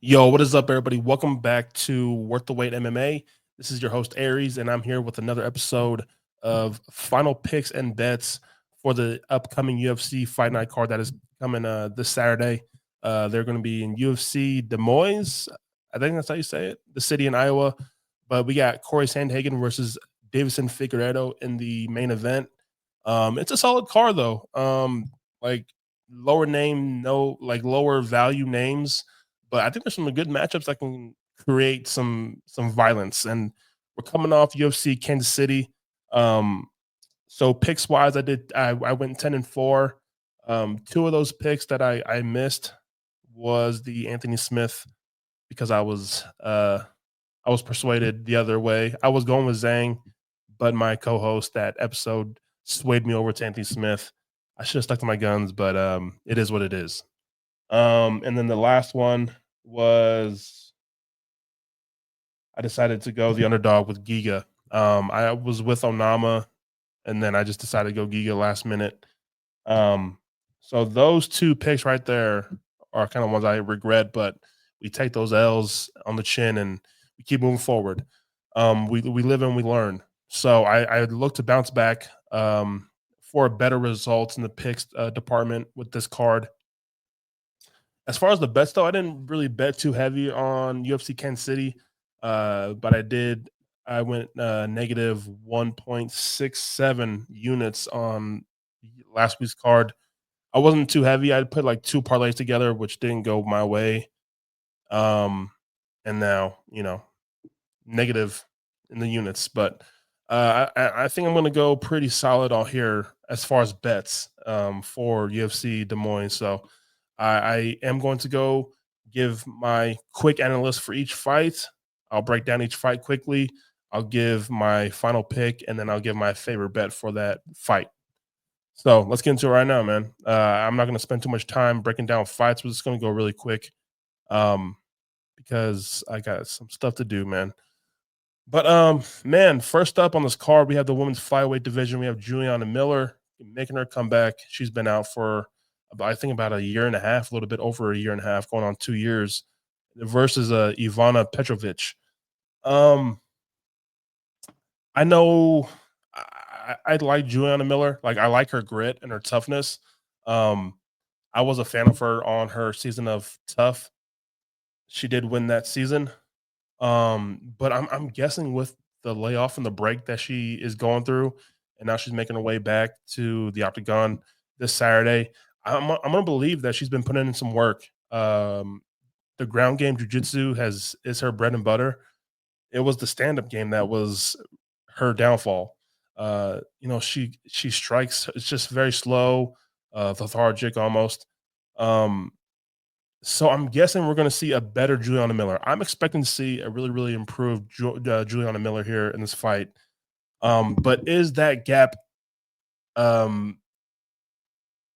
Yo, what is up, everybody? Welcome back to Worth the Wait MMA. This is your host, Aries, and I'm here with another episode of Final Picks and Bets for the upcoming UFC Fight Night card that is coming this Saturday. They're going to be in UFC Des Moines. I think that's how you say it, the city in Iowa. But we got Cory Sandhagen versus Deiveson Figueiredo in the main event. It's a solid card, though. Like lower name, no, like lower value names, but I think there's some good matchups that can create some violence. And we're coming off UFC Kansas City. Um, so picks wise, I went 10-4. Two of those picks that I missed was the Anthony Smith because I was persuaded the other way. I was going with Zhang, but my co-host that episode swayed me over to Anthony Smith. I should have stuck to my guns, but it is what it is. And then the last one was I decided to go the underdog with Giga. I was with Onama, and then I just decided to go Giga last minute. So those two picks right there are kind of ones I regret, but we take those L's on the chin and we keep moving forward. We live and we learn. So I look to bounce back for better results in the picks department with this card. As far as the bets, though, I didn't really bet too heavy on UFC Kansas City, but I did. I went negative 1.67 units on last week's card. I wasn't too heavy. I put like two parlays together, which didn't go my way. And now, negative in the units. But I think I'm going to go pretty solid all here as far as bets for UFC Des Moines. So I am going to go give my quick analysis for each fight. I'll break down each fight quickly. I'll give my final pick, and then I'll give my favorite bet for that fight. So let's get into it right now, man. I'm not going to spend too much time breaking down fights. We're just going to go really quick because I got some stuff to do, man. But man, first up on this card, we have the women's flyweight division. We have Juliana Miller making her comeback. She's been out for I think about a year and a half, a little bit over a year and a half, going on 2 years, versus Ivana Petrovic. Um, I know I like Juliana Miller. Like I like her grit and her toughness. Um, I was a fan of her on her season of Tough. She did win that season. But I'm guessing with the layoff and the break that she is going through, and now she's making her way back to the octagon this Saturday. I'm gonna believe that she's been putting in some work. The ground game jujitsu is her bread and butter. It was the stand up game that was her downfall. She strikes. It's just very slow, lethargic almost. Um, so I'm guessing we're going to see a better Juliana Miller. I'm expecting to see a really, really improved Juliana Miller here in this fight. But is that gap um,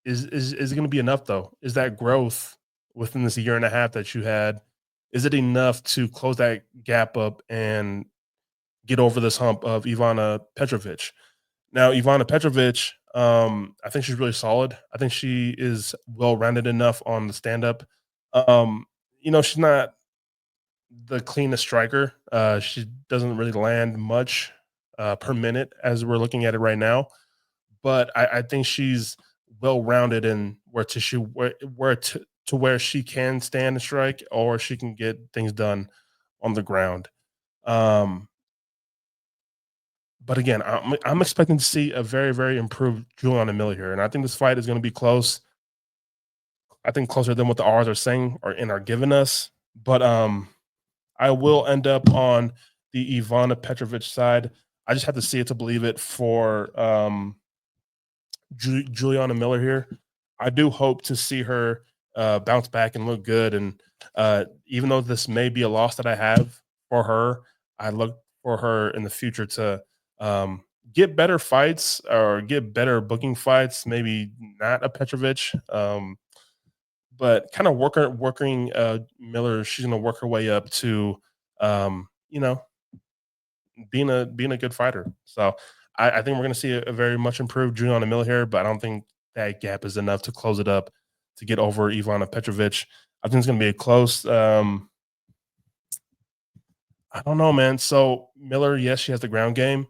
is it going to be enough though? Is that growth within this year and a half that you had? Is it enough to close that gap up and get over this hump of Ivana Petrovic? Now, Ivana Petrovic, I think she's really solid. I think she is well rounded enough on the stand up. She's not the cleanest striker. She doesn't really land much per minute as we're looking at it right now. But I think she's well rounded in where she can stand and strike, or she can get things done on the ground. Um, but again, I'm expecting to see a very, very improved Juliana Miller here, and I think this fight is going to be close. I think closer than what the odds are saying are giving us. But I will end up on the Ivana Petrovic side. I just have to see it to believe it for Juliana Miller here. I do hope to see her bounce back and look good. And even though this may be a loss that I have for her, I look for her in the future to get better fights or get better booking fights. Maybe not a Petrovic, but kind of working Miller. She's going to work her way up to um, you know being a good fighter. So I think we're going to see a very much improved Juliana Miller here, but I don't think that gap is enough to close it up to get over Ivana Petrovic. I think it's going to be a close. I don't know, man. So Miller, yes, she has the ground game.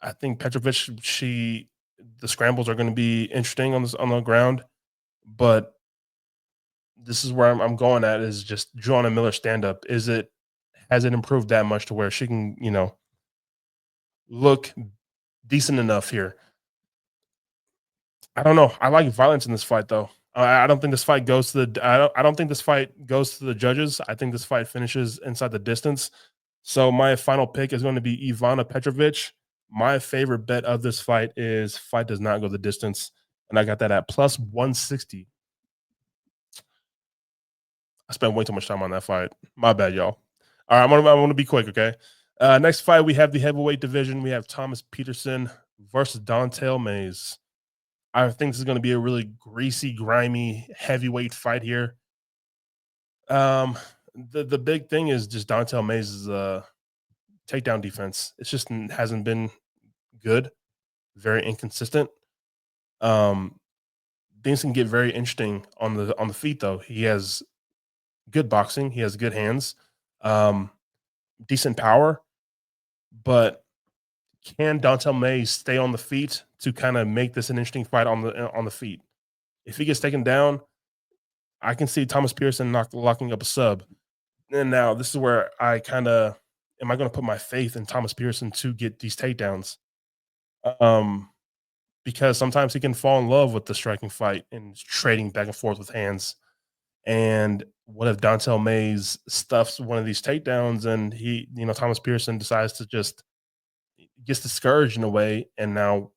I think Petrovic, the scrambles are going to be interesting on the ground, but this is where I'm going at is just Joanna Miller stand up. Has it improved that much to where she can look decent enough here? I don't know. I like violence in this fight though. I don't think this fight goes to the. I don't think this fight goes to the judges. I think this fight finishes inside the distance. So my final pick is going to be Ivana Petrovic. My favorite bet of this fight does not go the distance, and I got that at plus 160. I spent way too much time on that fight. My bad, y'all. All right, I'm gonna be quick, okay? Next fight, we have the heavyweight division. We have Thomas Peterson versus Dontel Mays. I think this is gonna be a really greasy, grimy heavyweight fight here. Um, the big thing is just Dontel Mays' takedown defense. It's just hasn't been good, very inconsistent. Um, Things can get very interesting on the feet though. He has good boxing. He has good hands, um, decent power, but can Dontel Mays stay on the feet to kind of make this an interesting fight on the feet? If he gets taken down, I can see Thomas Pearson locking up a sub. And now this is where I kind of am I going to put my faith in Thomas Pearson to get these takedowns? Um, because sometimes he can fall in love with the striking fight and trading back and forth with hands. And what if Dontel Mays stuffs one of these takedowns and Thomas Pearson decides to just gets discouraged in a way, and now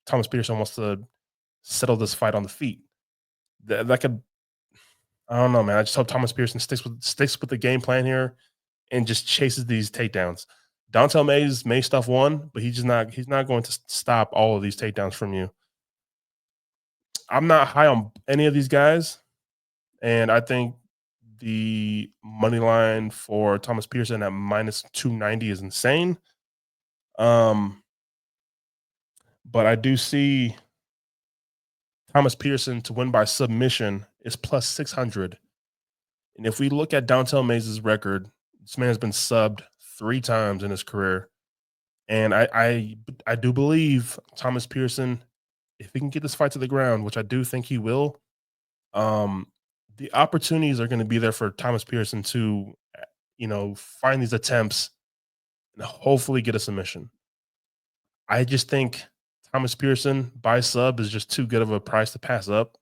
Thomas Pearson wants to settle this fight on the feet. That could I don't know, man. I just hope Thomas Pearson sticks with the game plan here and just chases these takedowns. Dontel Mays may stuff one, but he's not going to stop all of these takedowns from you. I'm not high on any of these guys, and I think the money line for Thomas Pearson at minus 290 is insane. Um, but I do see Thomas Pearson to win by submission is plus 600. And if we look at Dontel Mays' record, this man has been subbed 3 times in his career. And I do believe Thomas Pearson, if he can get this fight to the ground, which I do think he will, um, the opportunities are going to be there for Thomas Pearson to, find these attempts and hopefully get a submission. I just think Thomas Pearson by sub is just too good of a price to pass up.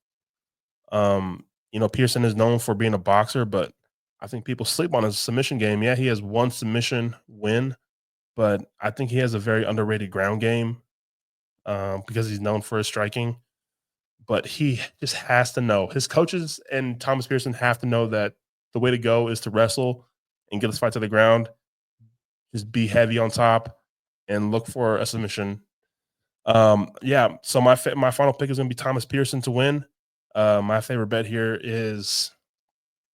Pearson is known for being a boxer, but I think people sleep on his submission game. Yeah, he has one submission win, but I think he has a very underrated ground game because he's known for his striking. But he just has to know his coaches and Thomas Pearson have to know that the way to go is to wrestle and get this fight to the ground. Just be heavy on top and look for a submission. Yeah. So my final pick is going to be Thomas Pearson to win. My favorite bet here is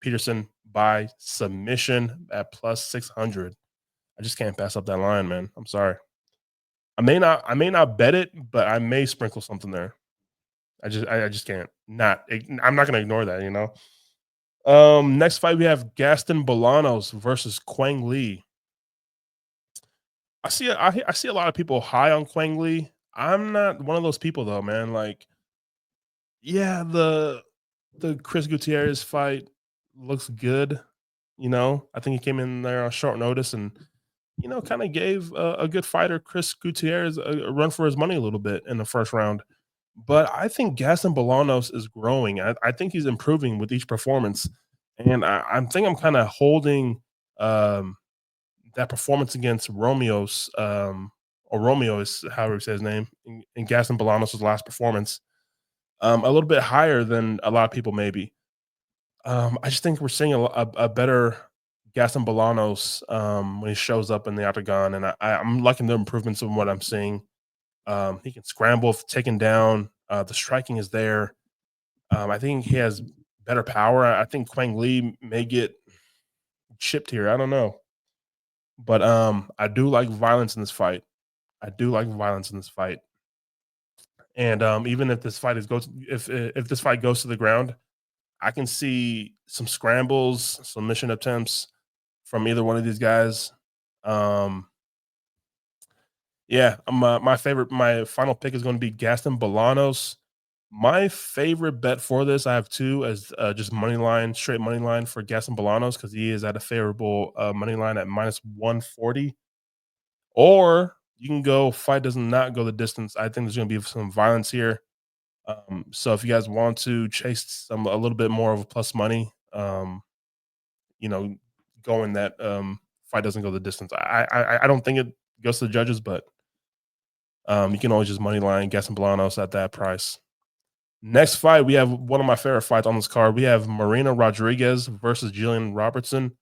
Peterson by submission at plus 600. I just can't pass up that line, man. I'm sorry. I may not bet it, but I may sprinkle something there. I just can't. I'm not gonna ignore that, you know. Next fight we have Gaston Bolanos versus Quang Lee. I see a lot of people high on Quang Lee. I'm not one of those people though, man. Like, yeah, the Chris Gutierrez fight looks good. I think he came in there on short notice and kind of gave a good fighter, Chris Gutierrez, a run for his money a little bit in the first round. But I think Gaston Bolanos is growing. I think he's improving with each performance, and I think I'm kind of holding um, that performance against Romeo's or Romeo is however he says his name in Gaston Bolanos' last performance a little bit higher than a lot of people maybe. I just think we're seeing a better Gaston Bolanos when he shows up in the octagon, and I'm liking the improvements of what I'm seeing. He can scramble if taken down. The striking is there. I think he has better power. I think Quang Lee may get chipped here. I don't know, but I do like violence in this fight. I do like violence in this fight, and even if if this fight goes to the ground, I can see some scrambles, some mission attempts from either one of these guys. Um, yeah, my final pick is going to be Gaston Bolanos. My favorite bet for this, I have two as just money line, straight money line for Gaston Bolanos because he is at a favorable money line at minus 140. Or you can go fight does not go the distance. I think there's going to be some violence here. So if you guys want to chase a little bit more of a plus money, you know, going that fight doesn't go the distance. I don't think it goes to the judges, but you can always just money line Gaston Bolanos at that price. Next fight, we have one of my favorite fights on this card. We have Marina Rodriguez versus Jillian Robertson.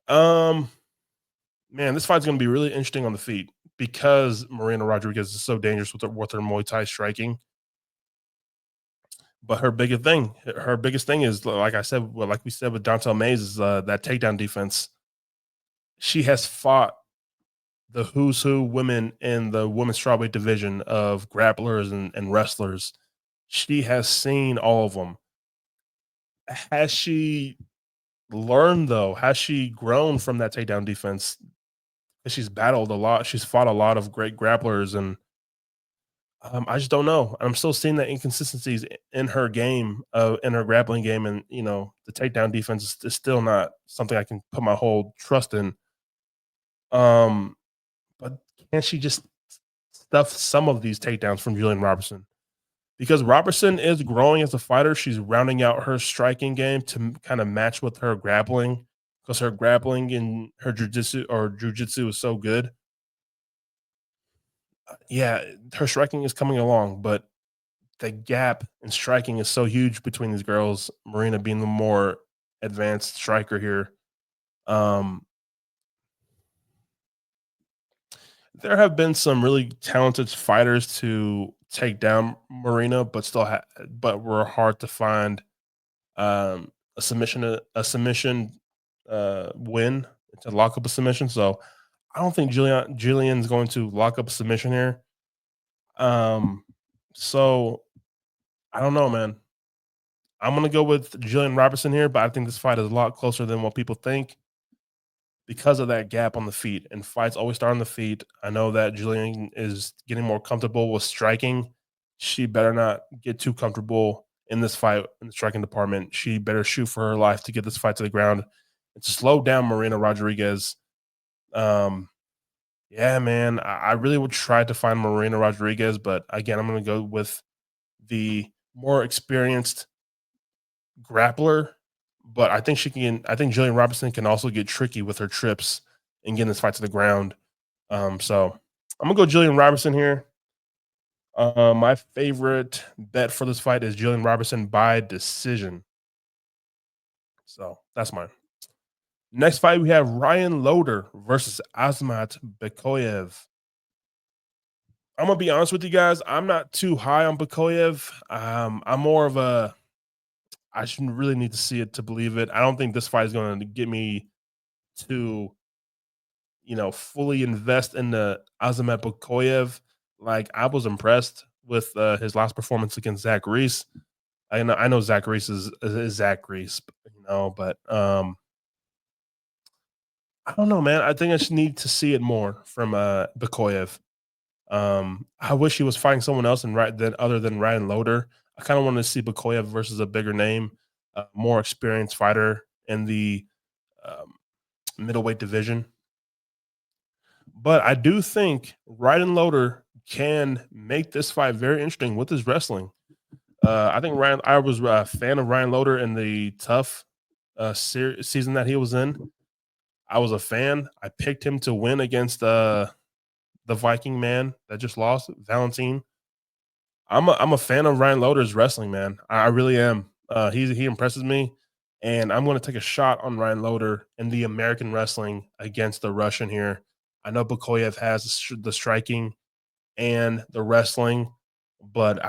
Um, Man, this fight's going to be really interesting on the feet because Marina Rodriguez is so dangerous with her Muay Thai striking. But her biggest thing is like I said, well, like we said with Dontel Mays, is that takedown defense. She has fought the who's who women in the women's strawweight division of grapplers and wrestlers. She has seen all of them. Has she learned though? Has she grown from that takedown defense? She's battled a lot. She's fought a lot of great grapplers, and I just don't know. I'm still seeing the inconsistencies in her game, in her grappling game, and the takedown defense is still not something I can put my whole trust in. Um, but can she just stuff some of these takedowns from Julian Robertson? Because Robertson is growing as a fighter, she's rounding out her striking game to kind of match with her grappling, because her grappling and her jujitsu is so good. Yeah, her striking is coming along, but the gap in striking is so huge between these girls. Marina being the more advanced striker here. Um, there have been some really talented fighters to take down Marina, but were hard to find a submission win to lock up a submission. So I don't think Jillian's going to lock up a submission here. Um, so I don't know, man. I'm gonna go with Jillian Robertson here, but I think this fight is a lot closer than what people think because of that gap on the feet. And fights always start on the feet. I know that Jillian is getting more comfortable with striking. She better not get too comfortable in this fight in the striking department. She better shoot for her life to get this fight to the ground and slow down Marina Rodriguez. Um, yeah, man, I really would try to find Marina Rodriguez, but again, I'm gonna go with the more experienced grappler, but I think Jillian Robinson can also get tricky with her trips and getting this fight to the ground. So I'm gonna go Jillian Robinson here. My favorite bet for this fight is Jillian Robinson by decision. So that's mine. Next fight, we have Ryan Loder versus Azmat Bekoyev. I'm gonna be honest with you guys. I'm not too high on Bekoyev. I'm more of a I shouldn't really need to see it to believe it. I don't think this fight is going to get me to, fully invest in the Azamat Bukoyev. Like I was impressed with his last performance against Zach Reese. I know Zach Reese is Zach Reese, but I don't know, man. I think I just need to see it more from Bukoyev. I wish he was fighting someone else other than Ryan Loder. I kind of want to see Bukoyev versus a bigger name, more experienced fighter in the um, middleweight division. But I do think Ryan Loder can make this fight very interesting with his wrestling. I think I was a fan of Ryan Loder in the tough season that he was in. I was a fan. I picked him to win against the Viking man that just lost, Valentine. I'm a fan of Ryan Loder's wrestling, man. I really am. He impresses me, and I'm going to take a shot on Ryan Loder in the American wrestling against the Russian here. I know Bukoyev has the striking and the wrestling, but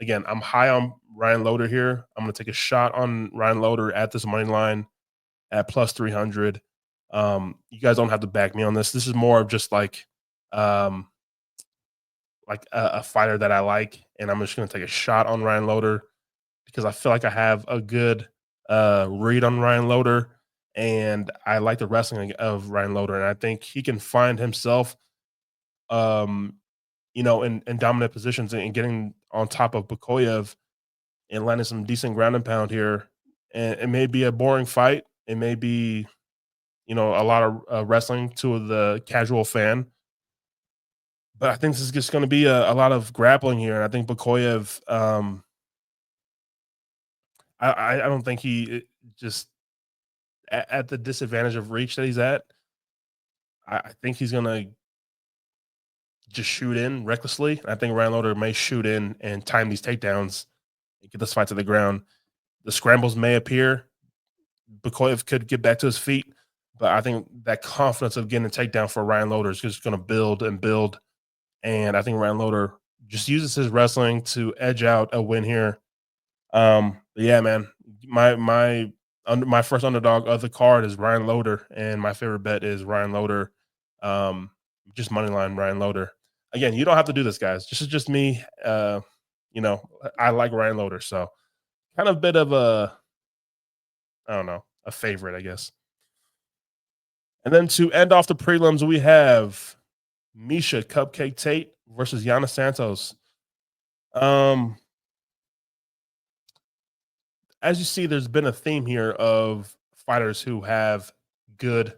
again, I'm high on Ryan Loder here. I'm going to take a shot on Ryan Loder at this money line at plus 300. You guys don't have to back me on this. This is more of just um, like a fighter that I like, and I'm just going to take a shot on Ryan Loder because I feel like I have a good read on Ryan Loder, and I like the wrestling of Ryan Loder, and I think he can find himself, um, in dominant positions and getting on top of Bukoyev and landing some decent ground and pound here. And it may be a boring fight. It may be, a lot of wrestling to the casual fan, but I think this is just going to be a lot of grappling here. And I think Bukoyev, I don't think just at the disadvantage of reach that he's at. I think he's going to just shoot in recklessly. I think Ryan Loder may shoot in and time these takedowns and get this fight to the ground. The scrambles may appear. Bukoyev could get back to his feet, but I think that confidence of getting a takedown for Ryan Loder is just going to build and build. And I think Ryan Loder just uses his wrestling to edge out a win here. But yeah, man, my first underdog of the card is Ryan Loder, and my favorite bet is Ryan Loder. Um, just money line Ryan Loder. Again, you don't have to do this, guys. This is just me. I like Ryan Loder, so kind of a bit of a, I don't know, a favorite, I guess. And then to end off the prelims, we have Misha Cupcake Tate versus Yana Santos. Um, as you see, there's been a theme here of fighters who have good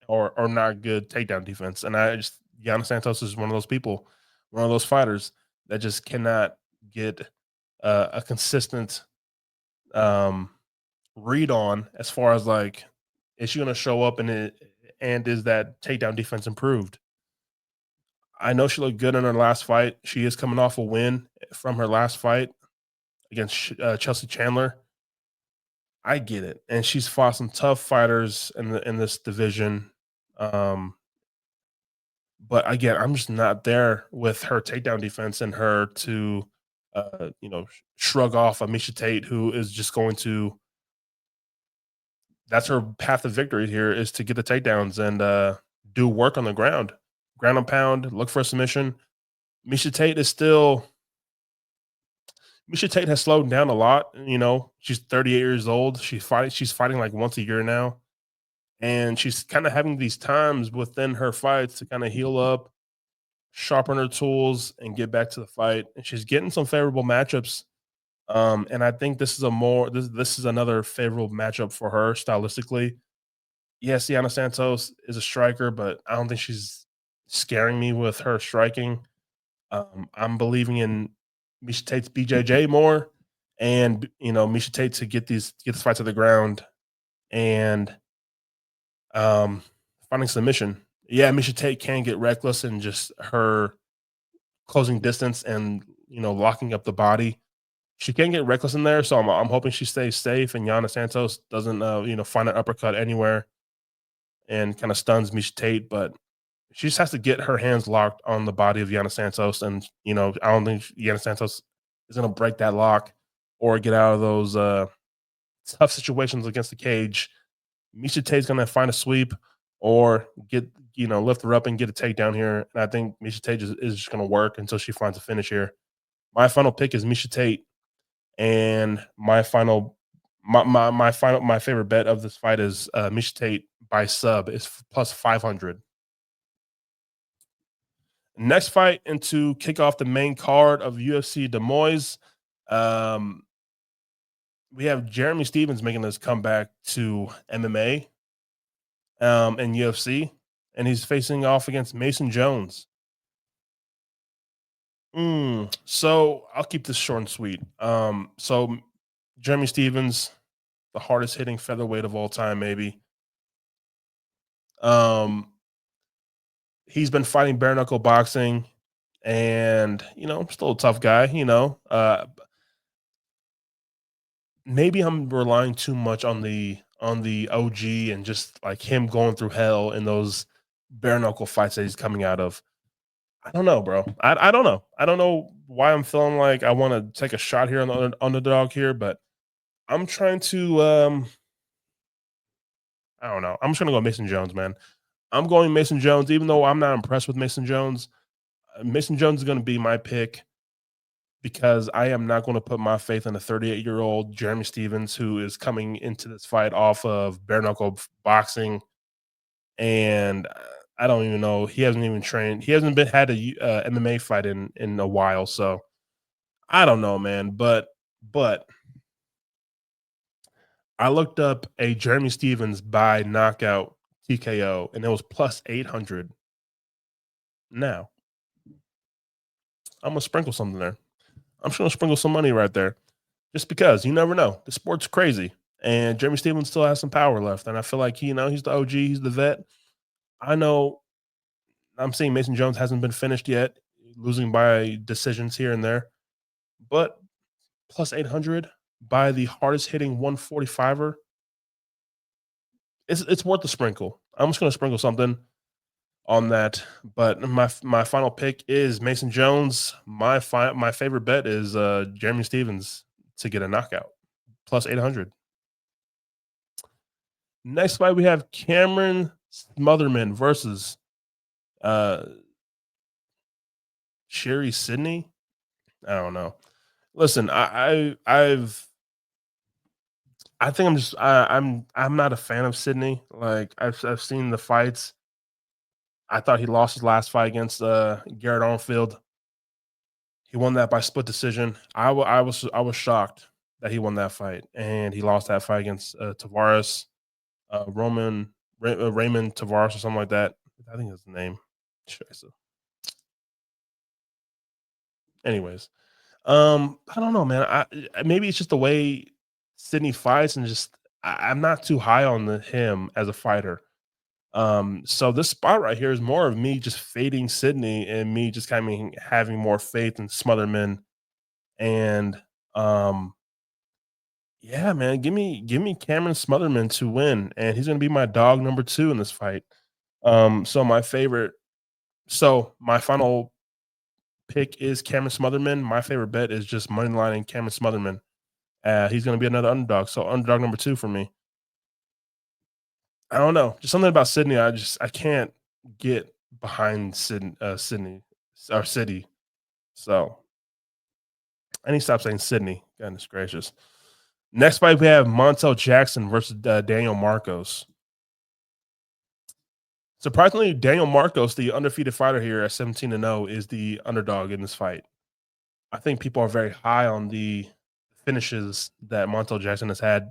or not good takedown defense, and Yana Santos is one of those people, one of those fighters that just cannot get a consistent um, read on as far as like, is she going to show up and is that takedown defense improved? I know she looked good in her last fight. She is coming off a win from her last fight against Chelsea Chandler. I get it, and she's fought some tough fighters in this division. Um, but again, I'm just not there with her takedown defense and her to, shrug off a Misha Tate who is just going to. That's her path of victory here is to get the takedowns and do work on the ground and pound, look for a submission. Misha Tate is still Misha Tate has slowed down a lot. She's 38 years old. She's fighting like once a year now. And she's kind of having these times within her fights to kind of heal up, sharpen her tools, and get back to the fight. And she's getting some favorable matchups. And I think this is another favorable matchup for her stylistically. Yes, Yana Santos is a striker, but I don't think she's scaring me with her striking. I'm believing in Misha Tate's BJJ more, and Misha Tate to get this fight to the ground and finding submission. Yeah, Misha Tate can get reckless and just her closing distance and locking up the body. She can get reckless in there, so I'm hoping she stays safe and Yana Santos doesn't find an uppercut anywhere and kind of stuns Misha Tate, but she just has to get her hands locked on the body of Yana Santos, and I don't think Yana Santos is going to break that lock or get out of those tough situations against the cage. Misha Tate's going to find a sweep or lift her up and get a takedown here, and I think Misha Tate is just going to work until she finds a finish here. My final pick is Misha Tate, and my favorite bet of this fight is Misha Tate by sub is plus 500. Next fight, and to kick off the main card of UFC Des Moines, we have Jeremy Stephens making his comeback to MMA and UFC, and he's facing off against Mason Jones. So I'll keep this short and sweet. So Jeremy Stephens, the hardest hitting featherweight of all time, maybe. He's been fighting bare knuckle boxing, and still a tough guy. Maybe I'm relying too much on the OG and just like him going through hell in those bare knuckle fights that he's coming out of. I don't know, bro. I don't know. I don't know why I'm feeling like I want to take a shot here on the underdog here, but I'm trying to I don't know. I'm just gonna go Mason Jones, man. I'm going Mason Jones, even though I'm not impressed with Mason Jones. Mason Jones is gonna be my pick because I am not going to put my faith in a 38-year-old Jeremy Stevens who is coming into this fight off of bare knuckle boxing, and I don't even know. He hasn't even trained. He hasn't been had a MMA fight in a while, so I don't know, man. But I looked up a Jeremy Stevens by knockout TKO, and it was plus 800. Now I'm gonna sprinkle something there. I'm just gonna sprinkle some money right there, just because you never know. The sport's crazy, and Jeremy Stevens still has some power left, and I feel like he's the OG, he's the vet. I know I'm seeing Mason Jones hasn't been finished yet, losing by decisions here and there, but plus 800 by the hardest hitting 145er, it's worth the sprinkle. I'm just gonna sprinkle something on that. But my final pick is Mason Jones. My favorite bet is Jeremy Stevens to get a knockout plus 800. Next fight we have Cameron Smotherman versus uh Sherry Sydney. I don't know. Listen, I think I'm not a fan of Sydney. Like I've seen the fights. I thought he lost his last fight against Garrett Armfield. He won that by split decision. I was shocked that he won that fight, and he lost that fight against Tavares, Raymond Tavares or something like that. I think that's the name. Anyways, I don't know, man. Maybe it's just the way Sydney fights, and just I'm not too high on him as a fighter. So this spot right here is more of me just fading Sydney and me just kind of having more faith in Smotherman. And yeah, man, give me Cameron Smotherman to win, and he's gonna be my dog number 2 in this fight. So my final pick is Cameron Smotherman. My favorite bet is just moneylining Cameron Smotherman. He's gonna be another underdog. So underdog number 2 for me. I don't know. Just something about Sydney. I can't get behind Sydney or City. So I need to stop saying Sydney. Goodness gracious. Next fight we have Montel Jackson versus Daniel Marcos. Surprisingly, Daniel Marcos, the undefeated fighter here at 17-0, is the underdog in this fight. I think people are very high on the finishes that Montel Jackson has had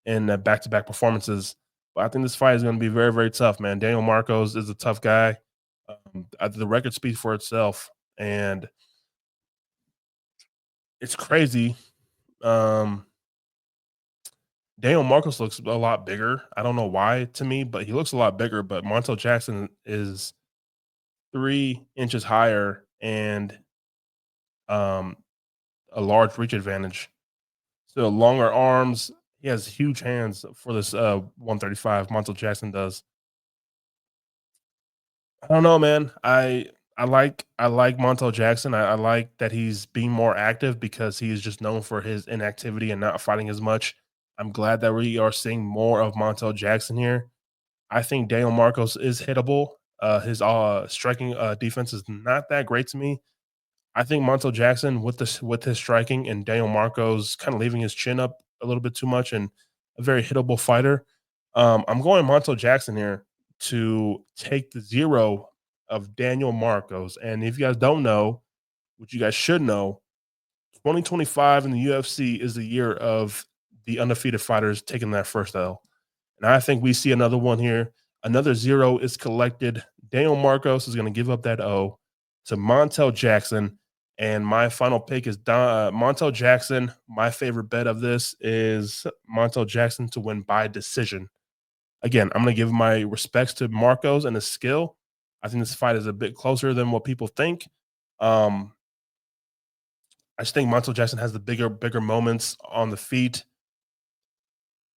in back-to-back performances. But I think this fight is going to be very, very tough, man. Daniel Marcos is a tough guy. The record speaks for itself, and it's crazy. Um, Daniel Marcos looks a lot bigger. I don't know why to me, but he looks a lot bigger. But Montel Jackson is 3 inches higher and um, a large reach advantage. So longer arms. He has huge hands for this 135. Montel Jackson does. I don't know, man. I like Montel Jackson. I like that he's being more active because he is just known for his inactivity and not fighting as much. I'm glad that we are seeing more of Montel Jackson here. I think Daniel Marcos is hittable. His striking defense is not that great to me. I think Montel Jackson with his striking and Daniel Marcos kind of leaving his chin up a little bit too much and a very hittable fighter. I'm going Montel Jackson here to take the 0 of Daniel Marcos. And if you guys don't know, which you guys should know, 2025 in the UFC is the year of the undefeated fighters taking that first L. And I think we see another one here. Another 0 is collected. Daniel Marcos is going to give up that O to Montel Jackson. And my final pick is Montel Jackson. My favorite bet of this is Montel Jackson to win by decision. Again, I'm going to give my respects to Marcos and his skill. I think this fight is a bit closer than what people think. Um, I just think Montel Jackson has the bigger moments on the feet.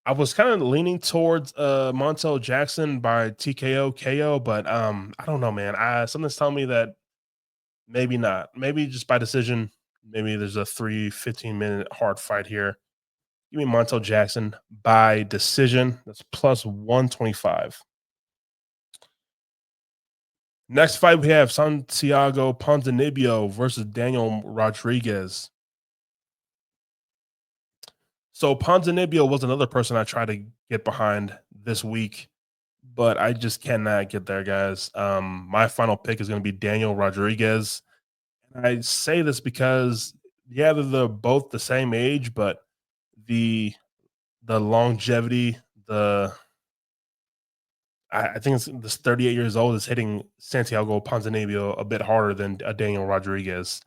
I was kind of leaning towards Montel Jackson by TKO KO, but I don't know, man. Something's telling me that maybe not. Maybe just by decision. Maybe there's a 3 15-minute hard fight here. Give me Montel Jackson by decision. That's plus 125. Next fight, we have Santiago Ponzinibbio versus Daniel Rodriguez. So Ponzinibbio was another person I tried to get behind this week, but I just cannot get there, guys. My final pick is going to be Daniel Rodriguez. And I say this because yeah, they're both the same age, but the the longevity, the I think it's this 38 years old is hitting Santiago Ponzinibbio a bit harder than Daniel Rodriguez.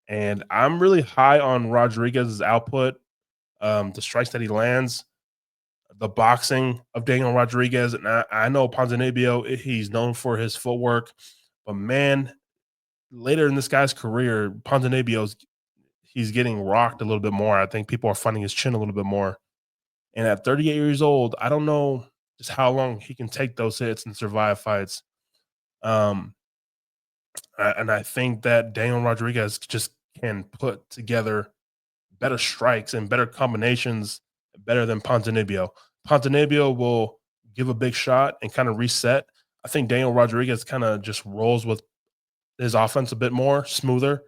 And I'm really high on Rodriguez's output, the strikes that he lands, the boxing of Daniel Rodriguez. And I know Ponzinibbio, he's known for his footwork, but man, later in this guy's career, Ponzinibbio's he's getting rocked a little bit more. I think people are finding his chin a little bit more. And at 38 years old, I don't know just how long he can take those hits and survive fights. Um, and I think that Daniel Rodriguez just can put together better strikes and better combinations better than Ponzinibbio. Ponzinibbio will give a big shot and kind of reset. I think Daniel Rodriguez kind of just rolls with his offense a bit more smoother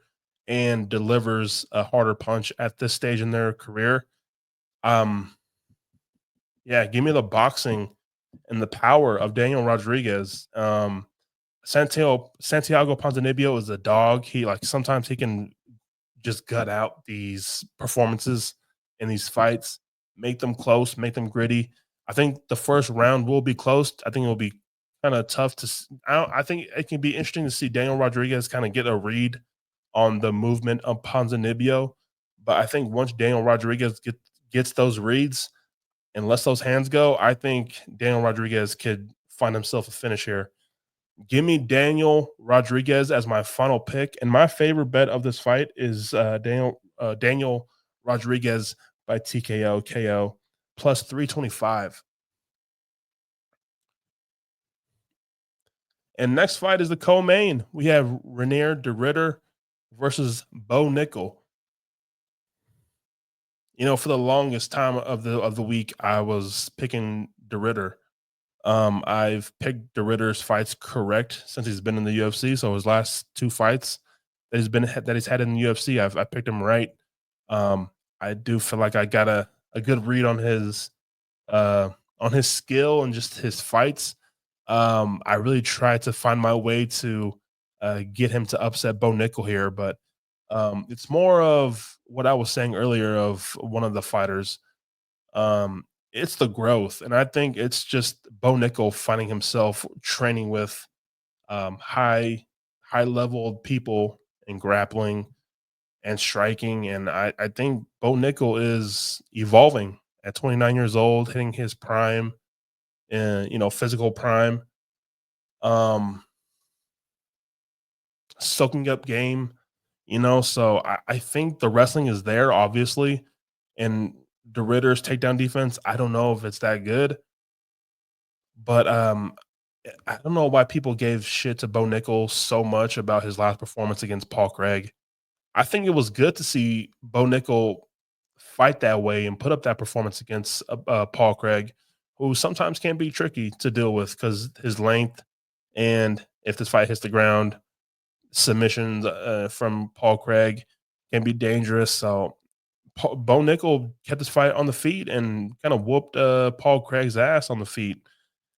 and delivers a harder punch at this stage in their career. Um, yeah, give me the boxing and the power of Daniel Rodriguez. Santiago Ponzinibbio is a dog. He like sometimes he can just gut out these performances in these fights, make them close, make them gritty. I think the first round will be close. I think it will be kind of tough to. I think it can be interesting to see Daniel Rodriguez kind of get a read on the movement of Ponzinibbio. But I think once Daniel Rodriguez gets those reads and lets those hands go, I think Daniel Rodriguez could find himself a finish here. Give me Daniel Rodriguez as my final pick, and my favorite bet of this fight is Daniel Rodriguez by TKO KO plus 325. And next fight is the co-main. We have Renier de Ritter versus Bo Nickel. You know, for the longest time of the week, I was picking de Ritter. I've picked de Ritter's fights correct since he's been in the UFC. So his last two fights that he's had in the UFC, I picked him right. Um, I do feel like I got a good read uh on his skill and just his fights. I really tried to find my way to get him to upset Bo Nickel here, but it's more of what I was saying earlier of one of the fighters. It's the growth, and I think it's just Bo Nickel finding himself training with high level people in grappling and striking, and I think Bo Nickel is evolving at 29 years old, hitting his prime and physical prime, um, soaking up game, So I think the wrestling is there, obviously, and the Ritter's takedown defense. I don't know if it's that good, but I don't know why people gave shit to Bo Nickel so much about his last performance against Paul Craig. I think it was good to see Bo Nickel fight that way and put up that performance against Paul Craig, who sometimes can be tricky to deal with because his length and if this fight hits the ground, submissions from Paul Craig can be dangerous. So Bo Nickel kept this fight on the feet and kind of whooped Paul Craig's ass on the feet.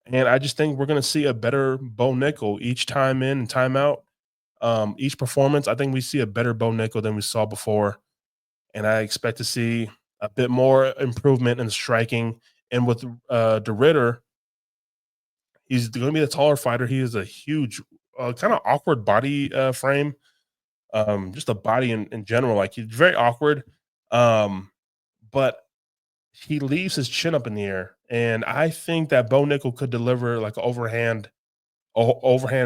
And I just think we're going to see a better Bo Nickel each time in and time out. Each performance, I think we see a better Bo Nickel than we saw before. And I expect to see a bit more improvement in striking. And with De Ritter, he's going to be the taller fighter. He is a huge, kind of awkward body frame, just a body in general. Like he's very awkward, but he leaves his chin up in the air. And I think that Bo Nickel could deliver like an overhand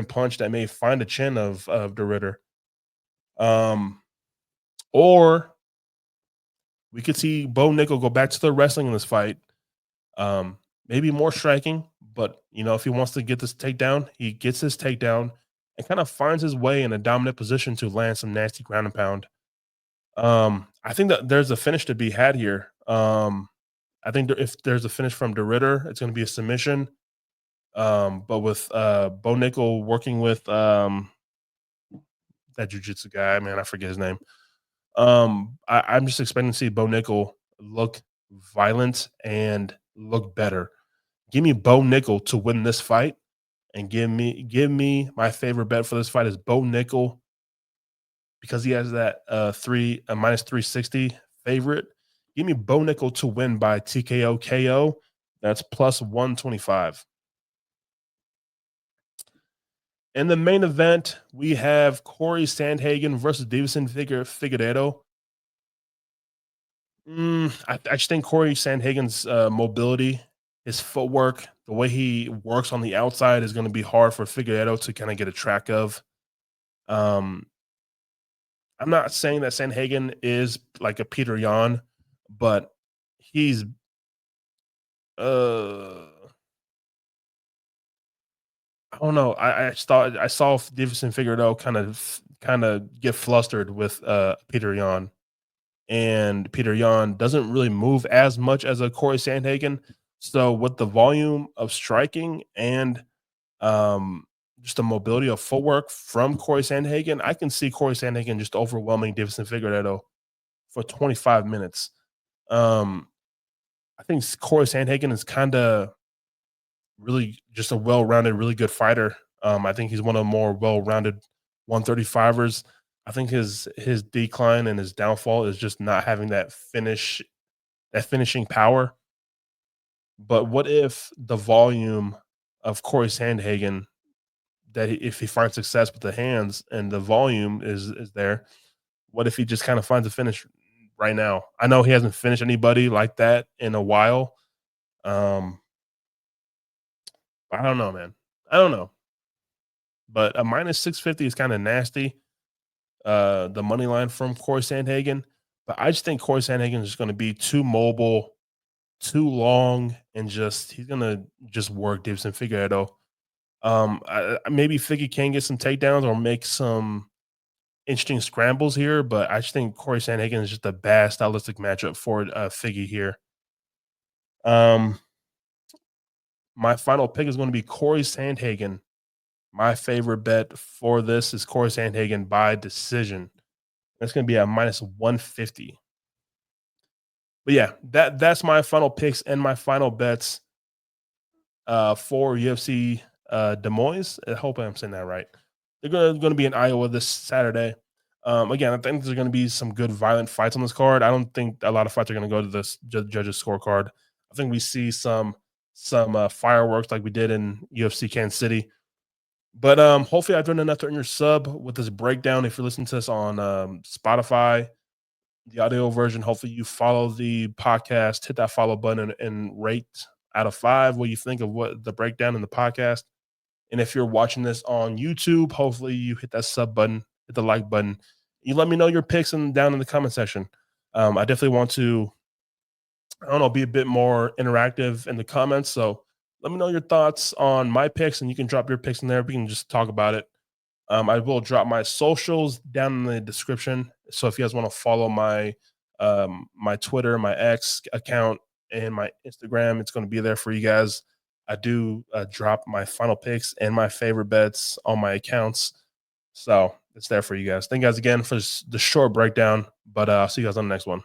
punch that may find the chin of De Ritter. Um, or we could see Bo Nickel go back to the wrestling in this fight. Maybe more striking, but if he wants to get this takedown, he gets his takedown and kind of finds his way in a dominant position to land some nasty ground and pound. I think that there's a finish to be had here. I think if there's a finish from De Ritter, it's going to be a submission. But with Bo Nickel working with that jujitsu guy, man, I forget his name. I'm just expecting to see Bo Nickel look violent and look better. Give me Bo Nickel to win this fight, and give me my favorite bet for this fight is Bo Nickel because he has that three a minus 360 favorite. Give me Bo Nickel to win by TKO KO. That's plus 125. In the main event, we have Cory Sandhagen versus Deiveson Figueiredo. I just think Cory Sandhagen's mobility, his footwork, the way he works on the outside is going to be hard for Figueiredo to kind of get a track of. Um, I'm not saying that Sandhagen is like a Peter Yan, but he's I don't know. I saw Deiveson Figueiredo kind of get flustered with Peter Yan, and Peter Yan doesn't really move as much as a Cory Sandhagen. So with the volume of striking and um, just the mobility of footwork from Cory Sandhagen, I can see Cory Sandhagen just overwhelming Deiveson Figueiredo for 25 minutes. Um, I think Cory Sandhagen is kind of really just a well-rounded, really good fighter. I think he's one of the more well-rounded 135ers. I think his decline and his downfall is just not having that finishing power. But what if the volume of Cory Sandhagen if he finds success with the hands and the volume is there, what if he just kind of finds a finish right now? I know he hasn't finished anybody like that in a while. Um, I don't know, man. I don't know. But a minus 650 is kind of nasty. The money line from Cory Sandhagen. But I just think Cory Sandhagen is going to be too mobile, too long, and he's going to just work Deiveson Figueiredo. Maybe Figgy can get some takedowns or make some interesting scrambles here, but I just think Cory Sandhagen is just the best stylistic matchup for Figgy here. My final pick is going to be Cory Sandhagen. My favorite bet for this is Cory Sandhagen by decision. That's going to be a minus 150. But yeah, that's my final picks and my final bets for UFC Des Moines. I hope I'm saying that right. They're going to be in Iowa this Saturday. Again, I think there's going to be some good violent fights on this card. I don't think a lot of fights are going to go to this judges scorecard. I think we see some fireworks like we did in UFC Kansas City. But hopefully I've done enough to earn your sub with this breakdown. If you're listening to this on Spotify, the audio version, hopefully you follow the podcast, hit that follow button and rate out of 5 what you think of what the breakdown in the podcast. And if you're watching this on YouTube, hopefully you hit that sub button, hit the like button. You let me know your picks down in the comment section. I definitely want to, I don't know, be a bit more interactive in the comments. So let me know your thoughts on my picks, and you can drop your picks in there. We can just talk about it. I will drop my socials down in the description. So if you guys want to follow my Twitter, my X account, and my Instagram, it's going to be there for you guys. I do drop my final picks and my favorite bets on my accounts. So it's there for you guys. Thank you guys again for the short breakdown, but I'll see you guys on the next one.